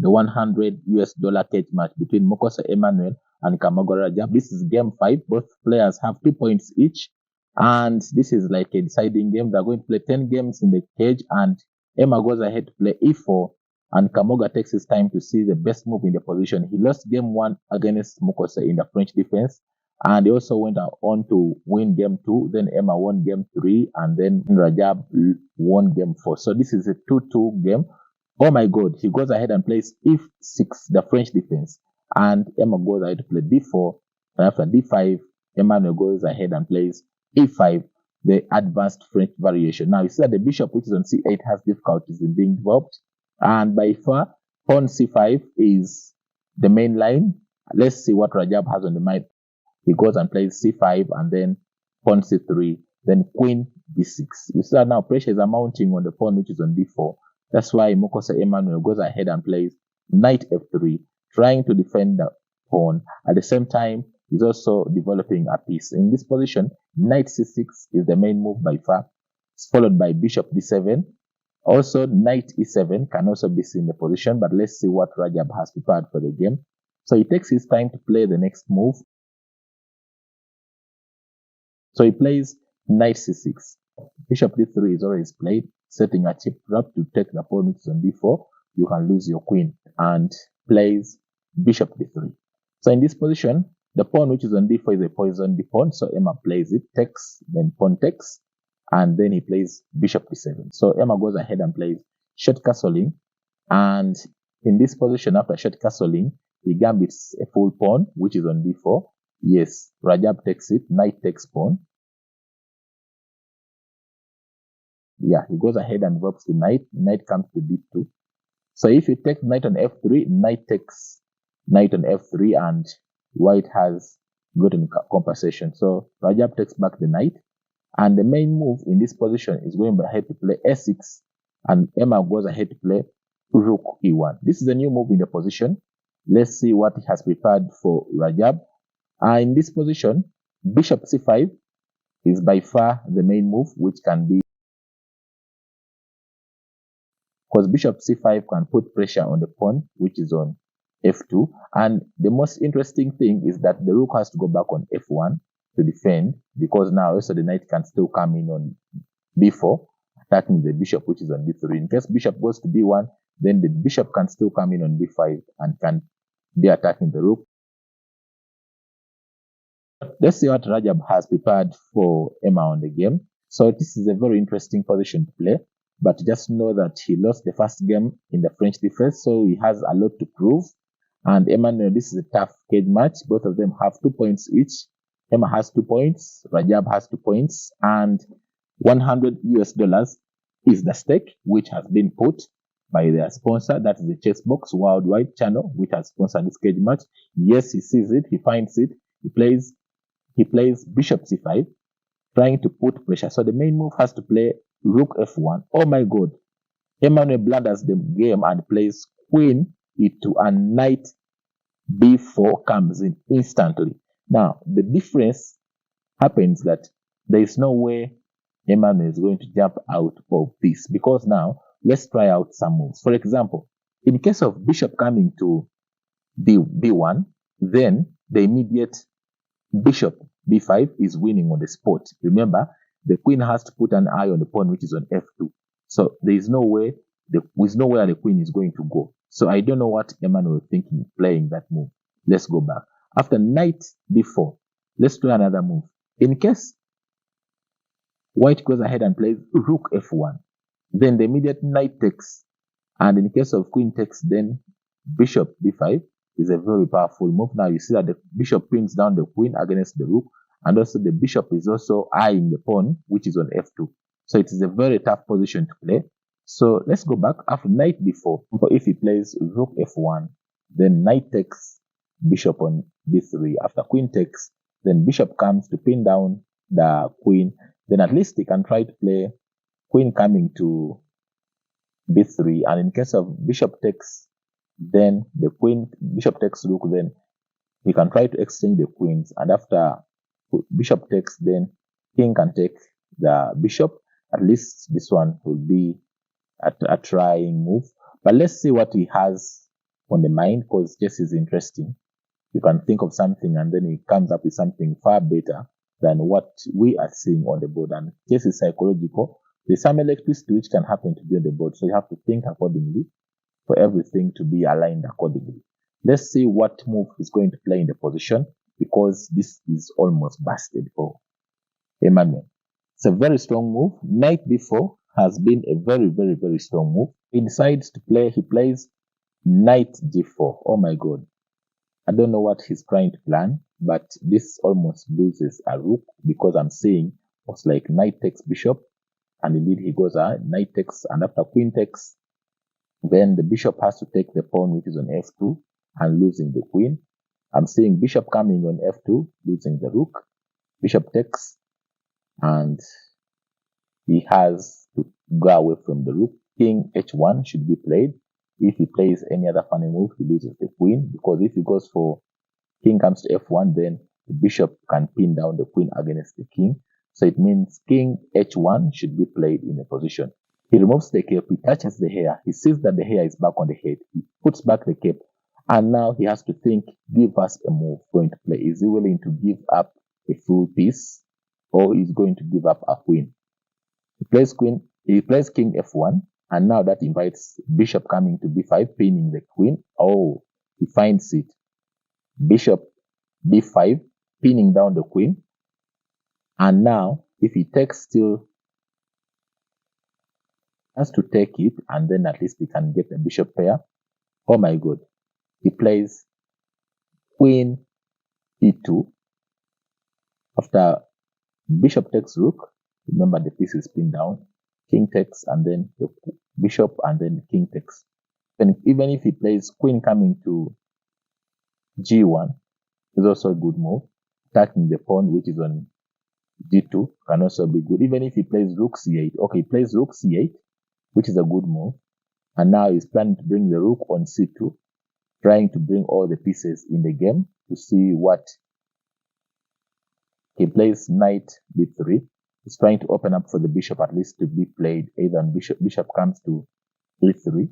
the $100 cage match between Mukose Emmanuel and Kamoga Rajab. This is game 5. Both players have 2 points each. And this is like a deciding game. They're going to play 10 games in the cage, and Emma goes ahead to play e4, and Kamoga takes his time to see the best move in the position. He lost game 1 against Mukose in the French defense, and he also went on to win game 2. Then Emma won game 3, and then Rajab won game 4. So this is a 2-2 game. Oh my God, he goes ahead and plays e6, the French defense, and Emma goes ahead to play d4, and after d5, Emmanuel goes ahead and plays e5, the advanced French variation. Now you see that the bishop, which is on c8, has difficulties in being developed, and by far pawn c5 is the main line. Let's see what Rajab has on the mind. He goes and plays c5, and then pawn c3, then queen d6. You see that now pressure is mounting on the pawn, which is on d4. That's why Mukose Emmanuel goes ahead and plays knight f3, trying to defend the pawn. At the same time, he's also developing a piece. In this position, knight c6 is the main move by far. It's followed by bishop d7. Also, knight e7 can also be seen in the position, but let's see what Rajab has prepared for the game. So he takes his time to play the next move. So he plays knight c6. Bishop d3 is already played, setting a cheap trap to take the pawn, which is on d4. You can lose your queen, and plays bishop d3. So in this position, the pawn which is on d4 is a poisoned pawn, so Emma plays it, takes, then pawn takes, and then he plays bishop d7. So Emma goes ahead and plays short castling, and in this position, after short castling, he gambits a full pawn which is on d4. Yes, Rajab takes it, knight takes pawn. Yeah, he goes ahead and develops the knight comes to d2. So if you take knight on f3, knight takes knight on f3, and white has gotten compensation. So Rajab takes back the knight, and the main move in this position is going ahead to play s6, and Emma goes ahead to play rook e1. This is a new move in the position. Let's see what he has prepared for Rajab. In this position, bishop c5 is by far the main move, which can be, because bishop c5 can put pressure on the pawn, which is on f2. And the most interesting thing is that the rook has to go back on f1 to defend, because now also the knight can still come in on b4, attacking the bishop, which is on d3. In case bishop goes to b1, then the bishop can still come in on b5 and can be attacking the rook. Let's see what Rajab has prepared for Emma on the game. So this is a very interesting position to play, but just know that he lost the first game in the French defense, so he has a lot to prove. And Emmanuel, this is a tough cage match. Both of them have 2 points each. Emma has 2 points, Rajab has 2 points, and $100 is the stake, which has been put by their sponsor. That is the Chessbox Worldwide channel, which has sponsored this cage match. Yes, he sees it, he finds it, he plays bishop c5, trying to put pressure. So the main move has to play rook f1. Oh my God. Emmanuel blunders the game and plays queen e2, and knight b4 comes in instantly. Now, the difference happens that there is no way Emmanuel is going to jump out of this, because now let's try out some moves. For example, in case of bishop coming to b1, then the immediate bishop b5 is winning on the spot. Remember, the queen has to put an eye on the pawn, which is on f2. So there is no way, there's nowhere the queen is going to go. So I don't know what Emmanuel was thinking playing that move. Let's go back. After knight d4, let's try another move. In case white goes ahead and plays rook f1, then the immediate knight takes, and in case of queen takes, then bishop b5 is a very powerful move. Now you see that the bishop pins down the queen against the rook, and also the bishop is also eyeing the pawn, which is on f2. So it is a very tough position to play. So let's go back. After knight b4, if he plays rook f1, then knight takes, bishop on d3. After queen takes, then bishop comes to pin down the queen. Then at least he can try to play queen coming to b3, and in case of bishop takes, then the queen, bishop takes rook, then he can try to exchange the queens, and after bishop takes, then king can take the bishop. At least this one will be a trying move, but let's see what he has on the mind, because chess is interesting. You can think of something and then it comes up with something far better than what we are seeing on the board. And chess is psychological. There's some electricity which can happen to be on the board, so you have to think accordingly for everything to be aligned accordingly. Let's see what move is going to play in the position, because this is almost busted for Emmanuel. It's a very strong move. Knight b4 has been a very, very, very strong move. He decides to play, he plays knight g4. Oh my God. I don't know what he's trying to plan, but this almost loses a rook, because I'm seeing it's like knight takes bishop, and indeed he goes knight takes, and after queen takes, then the bishop has to take the pawn which is on f2 and losing the queen. I'm seeing bishop coming on f2, losing the rook. Bishop takes, and he has to go away from the rook. King h1 should be played. If he plays any other funny move, he loses the queen, because if he goes for king comes to f1, then the bishop can pin down the queen against the king. So it means king h1 should be played in a position. He removes the cape, he touches the hair, he sees that the hair is back on the head, he puts back the cape, and now he has to think, give us a move going to play. Is he willing to give up a full piece, or is going to give up a queen? He plays king f1, and now that invites bishop coming to b5, pinning the queen. Oh, he finds it. Bishop b5, pinning down the queen. And now, if he takes, still has to take it, and then at least he can get a bishop pair. Oh my God. He plays queen e2. After bishop takes rook, remember the piece is pinned down. King takes, and then the bishop, and then the king takes. Even if he plays queen coming to g1, is also a good move. Attacking the pawn which is on g2 can also be good. Even if he plays rook c8, okay, he plays rook c8, which is a good move. And now he's planning to bring the rook on c2, trying to bring all the pieces in the game to see what he plays. Knight b3. He's trying to open up for the bishop at least to be played. Either bishop comes to e3,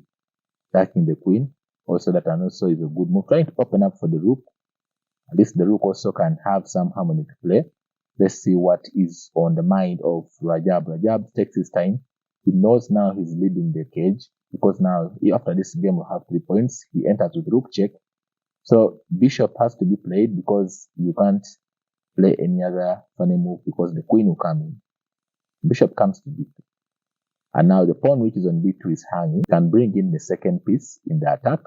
attacking the queen. Also, that also is a good move. Trying to open up for the rook. At least the rook also can have some harmony to play. Let's see what is on the mind of Rajab. Rajab takes his time. He knows now he's leading the cage, because now after this game will have 3 points. He enters with rook check. So bishop has to be played, because you can't play any other funny move, because the queen will come in. Bishop comes to b2. And now the pawn which is on b2 is hanging. Can bring in the second piece in the attack.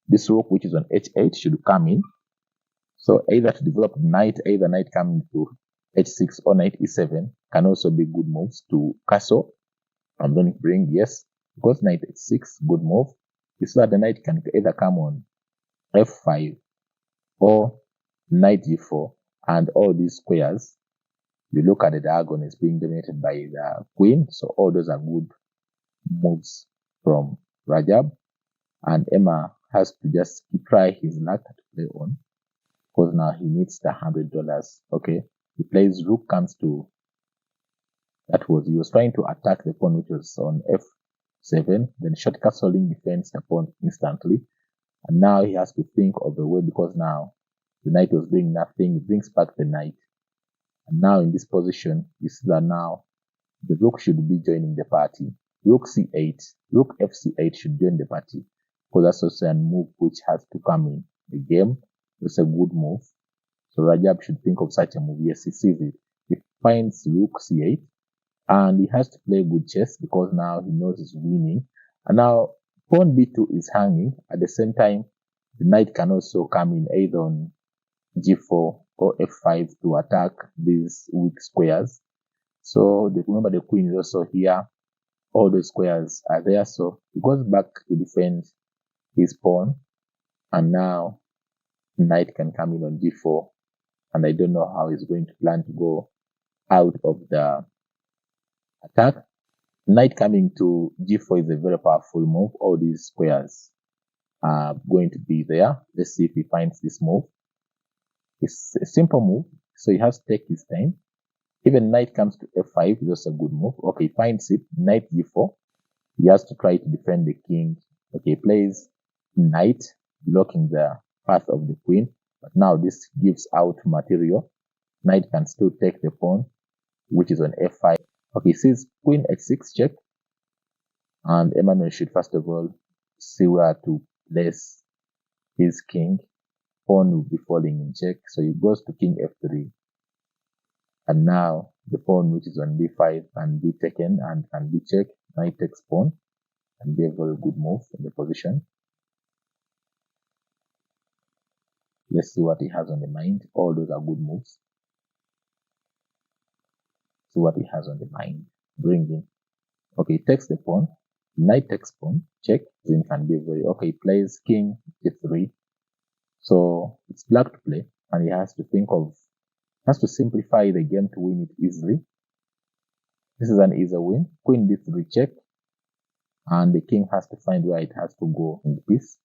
This rook which is on h8 should come in. So either to develop knight, either knight coming to h6 or knight e7 can also be good moves to castle. I'm going to bring, yes, because knight h6, good move. So that the knight can either come on f5 or knight g4, and all these squares, you look at the diagonal is being dominated by the queen. So all those are good moves from Rajab, and Emma has to just try his luck to play on, because now he needs the $100. Okay, he plays rook comes to, he was trying to attack the pawn which was on f7, then short castling defends the pawn instantly, and now he has to think of a way, because now the knight was doing nothing. He brings back the knight, and now in this position you see that now the rook should be joining the party. Rook c8, rook fc8 should join the party, because that's also a move which has to come in the game. It's a good move. So Rajab should think of such a move. Yes, he sees it. He finds rook c8, and he has to play good chess, because now he knows he's winning. And now pawn b2 is hanging. At the same time, the knight can also come in either on g4 or f5 to attack these weak squares. So remember the queen is also here. All the squares are there. So he goes back to defend his pawn, and now knight can come in on g4, and I don't know how he's going to plan to go out of the attack. Knight coming to g4 is a very powerful move. All these squares are going to be there. Let's see if he finds this move. It's a simple move, so he has to take his time. Even knight comes to f5 is also a good move. Okay, he finds it. Knight g4. He has to try to defend the king. Okay, he plays knight blocking the path of the queen. But now this gives out material. Knight can still take the pawn, which is on f5. Okay, it says queen h6 check. And Emmanuel should first of all see where to place his king. Pawn will be falling in check. So he goes to king f3. And now the pawn, which is on b5, can be taken and can be checked. Knight takes pawn and be a very good move in the position. Let's see what he has on the mind. All those are good moves. See what he has on the mind. Bring in. Okay, he takes the pawn. Knight takes pawn. Check. Then can be very okay. He plays king g3. So it's black to play, and he has to simplify the game to win it easily. This is an easy win. Queen d3 check, and the king has to find where it has to go in the piece.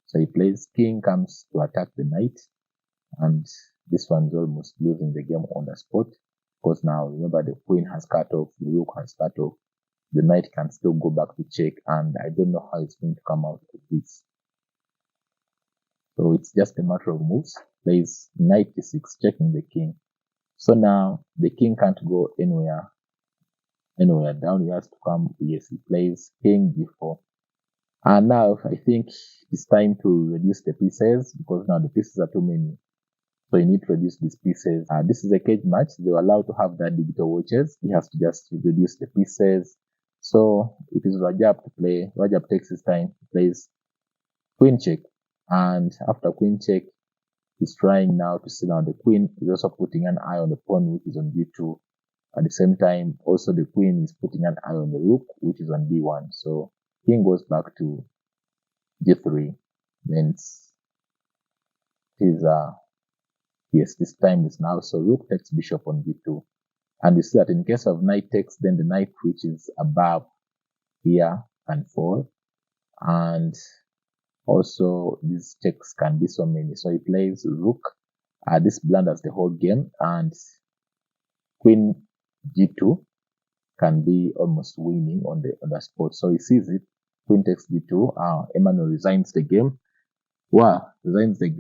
So he plays king, comes to attack the knight, and this one's almost losing the game on the spot, because now remember the queen has cut off, the rook has cut off, the knight can still go back to check, and I don't know how it's going to come out of this. So it's just a matter of moves. Plays knight d6 checking the king. So now the king can't go anywhere down. He has to come. Yes, he plays king g4. And now I think it's time to reduce the pieces, because now the pieces are too many. So you need to reduce these pieces. This is a cage match. They were allowed to have that digital watches. He has to just reduce the pieces. So it is Rajab to play. Rajab takes his time. He plays queen check. And after queen check, he's trying now to sit down the queen. He's also putting an eye on the pawn, which is on b2. At the same time, also the queen is putting an eye on the rook, which is on b1. So king goes back to g3. Then yes, this time is now. So rook takes bishop on b2. And you see that in case of knight takes, then the knight which is above here can fall. And also these checks can be so many. So he plays rook. This blunders the whole game. And queen g2 can be almost winning on the spot. So he sees it. Queen takes g2. Emmanuel resigns the game. Wow, resigns the game.